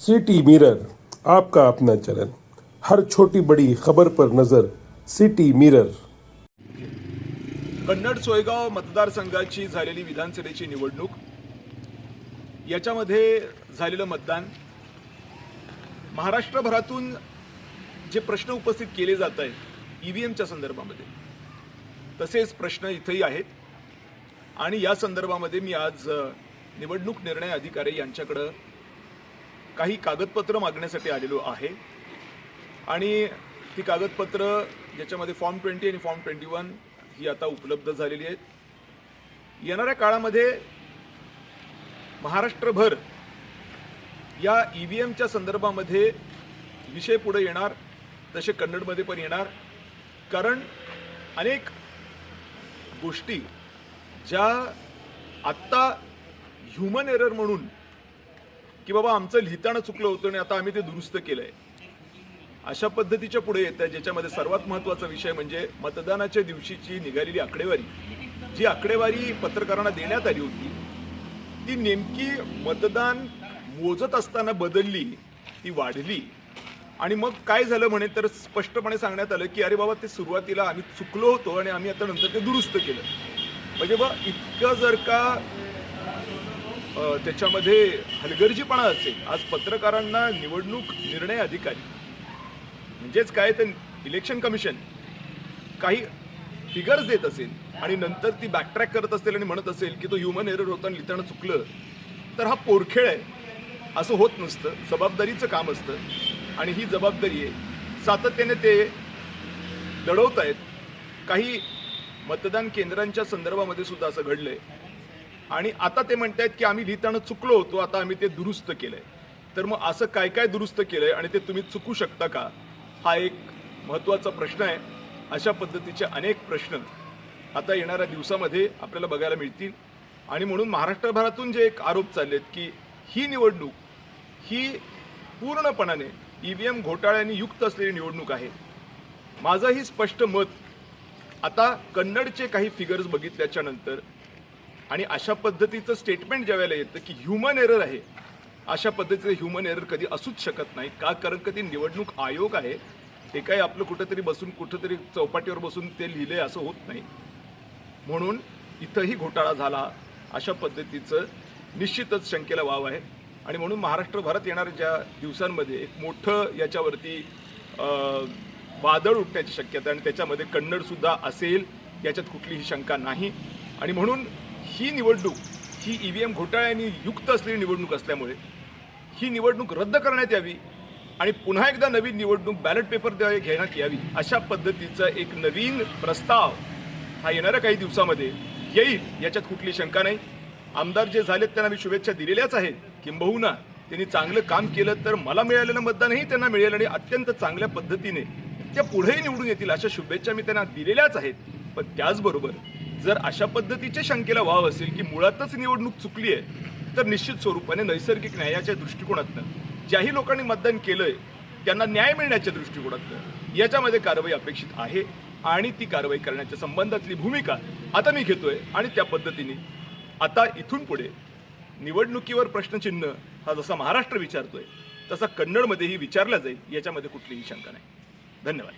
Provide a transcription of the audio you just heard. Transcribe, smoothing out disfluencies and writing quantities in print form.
City mirror आपका अपना channel, हर छोटी बड़ी खबर पर नजर। City mirror. कन्नड सोयगाव मतदारसंघाची झालेली विधानसभेची निवडणूक, याच्यामध्ये झालेलं मतदान, महाराष्ट्रभरातून जे प्रश्न उपस्थित केले जात आहेत ईव्हीएमच्या संदर्भामध्ये, तसेच प्रश्न इथेही आहेत. आणि या संदर्भामध्ये मी आज निवडणूक निर्णय अधिकारी यांच्याकडे काही कागदपत्र मागण्यासाठी आलेलो आहे. आणि ती कागदपत्र ज्याच्यामध्ये फॉर्म 20 आणि फॉर्म 21 ही आता उपलब्ध झालेली आहेत. येणाऱ्या काळामध्ये महाराष्ट्रभर या ईव्हीएमच्या संदर्भामध्ये विषय पुढे येणार, तसे कन्नडमध्ये पण येणार. कारण अनेक गोष्टी ज्या आत्ता ह्युमन एरर म्हणून की बाबा आमचं लिहिताना चुकलं होतं आणि आता आम्ही ते दुरुस्त केलंय, अशा पद्धतीच्या पुढे येत आहे. ज्याच्यामध्ये सर्वात महत्त्वाचा विषय म्हणजे मतदानाच्या दिवशीची निघालेली आकडेवारी, जी आकडेवारी पत्रकारांना देण्यात आली होती, ती नेमकी मतदान मोजत असताना बदलली, ती वाढली. आणि मग काय झालं म्हणे तर स्पष्टपणे सांगण्यात आलं की अरे बाबा ते सुरुवातीला आम्ही चुकलो होतो आणि आम्ही आता नंतर ते दुरुस्त केलं. म्हणजे बा इतकं जर का त्याच्यामध्ये हलगर्जीपणा असेल, आज पत्रकारांना निवडणूक निर्णय अधिकारी म्हणजेच काय तर इलेक्शन कमिशन काही फिगर्स देत असेल आणि नंतर ती बॅकट्रॅक करत असेल आणि म्हणत असेल की तो ह्युमन एरर होता आणि लिहिताना चुकलं, तर हा पोरखेळ आहे. असं होत नसतं. जबाबदारीचं काम असतं आणि ही जबाबदारी आहे. सातत्याने ते लढवत आहेत. काही मतदान केंद्रांच्या संदर्भामध्ये सुद्धा असं घडलंय आणि आता ते म्हणतायत की आम्ही लिहिताना चुकलो होतो, आता आम्ही ते दुरुस्त केलंय. तर मग असं काय काय दुरुस्त केलंय आणि ते तुम्ही चुकू शकता का, हा एक महत्त्वाचा प्रश्न आहे. अशा पूर्णपणे अनेक प्रश्न आता येणाऱ्या दिवसामध्ये आपल्याला बघायला मिळतील. आणि म्हणून महाराष्ट्रभरातून जे एक आरोप चाललेत की ही निवडणूक ही पूर्णपणाने ईव्हीएम घोटाळ्यांनी युक्त असलेली निवडणूक आहे. माझंही स्पष्ट मत, आता कन्नडचे काही फिगर्स बघितल्याच्या नंतर आणि अशा पद्धतीचं स्टेटमेंट ज्यावेळेला येतं की ह्युमन एरर आहे, अशा पद्धतीचं ह्युमन एरर कधी असूच शकत नाही. का? कारण कधी निवडणूक आयोग आहे, ते काही आपलं कुठेतरी बसून कुठेतरी चौपाटीवर बसून ते लिहिले असं होत नाही. म्हणून इथंही घोटाळा झाला अशा पद्धतीचं निश्चितच शंकेला वाव आहे. आणि म्हणून महाराष्ट्रभरात येणाऱ्या ज्या दिवसांमध्ये एक मोठं याच्यावरती वादळ उठण्याची शक्यता आणि त्याच्यामध्ये कन्नडसुद्धा असेल, याच्यात कुठलीही शंका नाही. आणि म्हणून ही निवडणूक ही ईव्हीएम घोटाळ्यांनी युक्त असलेली निवडणूक असल्यामुळे ही निवडणूक रद्द करण्यात यावी आणि पुन्हा एकदा नवीन निवडणूक बॅलेट पेपर घेण्यात यावी, अशा पद्धतीचा एक नवीन प्रस्ताव हा येणाऱ्या काही दिवसामध्ये येईल, याच्यात कुठली शंका नाही. आमदार जे झालेत त्यांना मी शुभेच्छा दिलेल्याच आहेत. किंबहुना त्यांनी चांगलं काम केलं तर मला मिळालेलं मतदानही त्यांना मिळेल आणि अत्यंत चांगल्या पद्धतीने त्या पुढेही निवडून येतील, अशा शुभेच्छा मी त्यांना दिलेल्याच आहेत. पण त्याचबरोबर जर अशा पद्धतीच्या शंकेला वाव असेल की मुळातच निवडणूक चुकली आहे, तर निश्चित स्वरूपाने नैसर्गिक न्यायाच्या दृष्टिकोनातनं ज्याही लोकांनी मतदान केलंय त्यांना न्याय मिळण्याच्या दृष्टिकोनातनं याच्यामध्ये कारवाई अपेक्षित आहे. आणि ती कारवाई करण्याच्या संबंधातली भूमिका आता मी घेतोय. आणि त्या पद्धतीने आता इथून पुढे निवडणुकीवर प्रश्नचिन्ह हा जसा महाराष्ट्र विचारतोय तसा कन्नडमध्येही विचारला जाईल, याच्यामध्ये कुठलीही शंका नाही. धन्यवाद.